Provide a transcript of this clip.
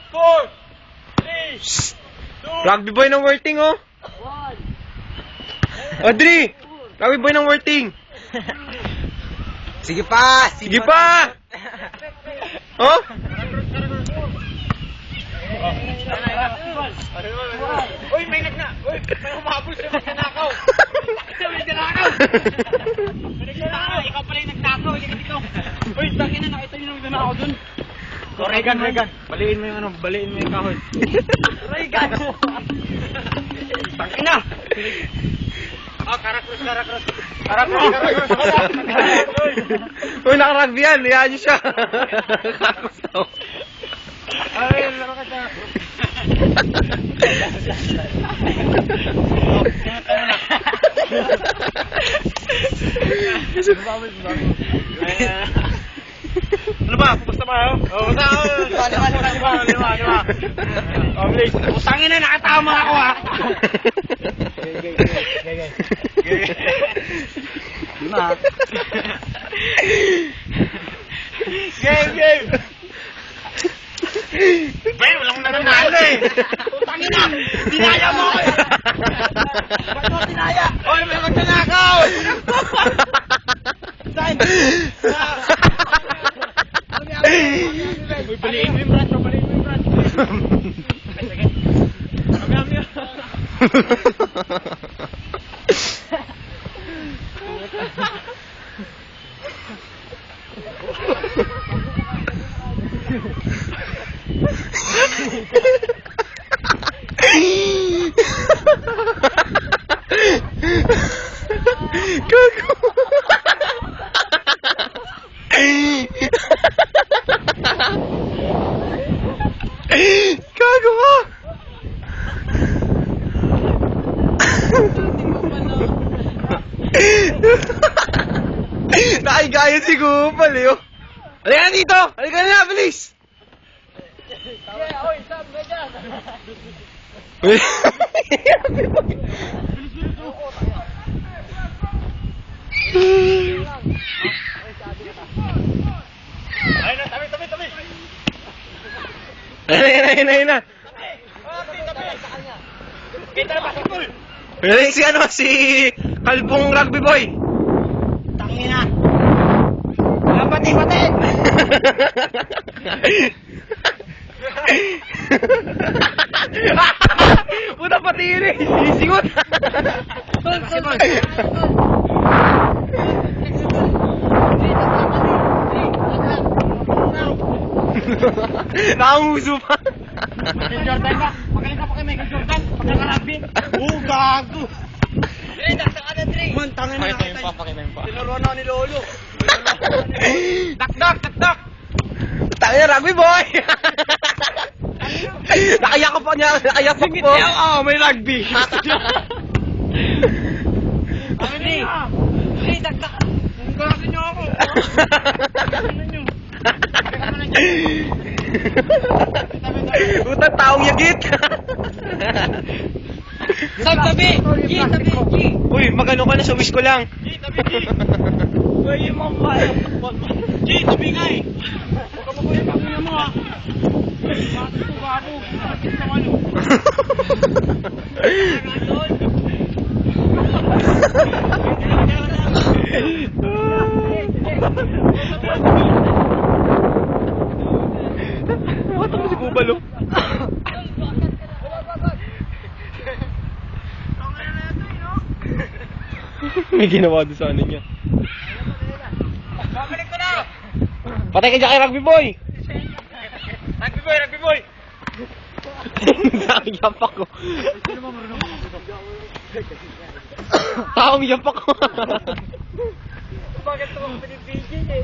4, 3, 2, Rugby boy ng worting, oh. 1. Audrey! Rugby boy ng worting. Sige pa! Sige pa! Oh? Uy, may Uy, may humabol siya magnanakaw. May magnanakaw. Ikaw pala yung nagtakaw. Uy, tangin na, nakita niyo yung magnanakaw dun. Regan. Baliin mo yung baliin mo yung kahoy. Regan! Tangin na! Karakros. Uy, naka-rugby yan. Hayaan niyo siya. Karakros daw. Ay, laro ka siya. Ano ba? Pupusta ba ako? Oo, lima. Please. Utangin na, nakatama ako ha. Lima. Game. Bay, walang nananalo eh. Utangin na, dinaya mo ako. Ba't mo dinaya? Oy, may magnanakaw. Saan? Uy, baliin mo yung braso. Kami. Gago. Gago mo. Nakaigayan si Gupal eh. Halika na dito! Halika na, bilis! Oy, Sam, ganyan. Ay na, tabi. Ayun na. Kita na basketball. Ayun si Kalbong Rugby Boy. Tangina. Pati. Puta pati yun eh. Sisingot. Nakanguso pa. Michael Jordan ba? Magaling ka pa kay Michael Jordan. Pagkakarabbi. Gago. Dre, nasa ka na, Dre. Mantangin na nakita. Tinuruan ako ni Lolo. Dakdak. Tangina Rugby Boy. Nakayakap po. Oo, may rugby. Dre, dakdak. Gago nyo ako. Utang taong yagit. Tabi. Uy, magano ka na sa wish ko lang. Tabi. Uy, yung mama. Tabi nga eh. Huwag ka mabuhay pa mo ha. Matas ko gago. Matas ko ano. What mo si Bubalo? May ginawa doon sa ano niya. Babalik ko na! Patay ka dyan kay Rugby Boy! Rugby boy! Yapak ko. Taong yapak ko. Bakit ito ang pinipigil eh?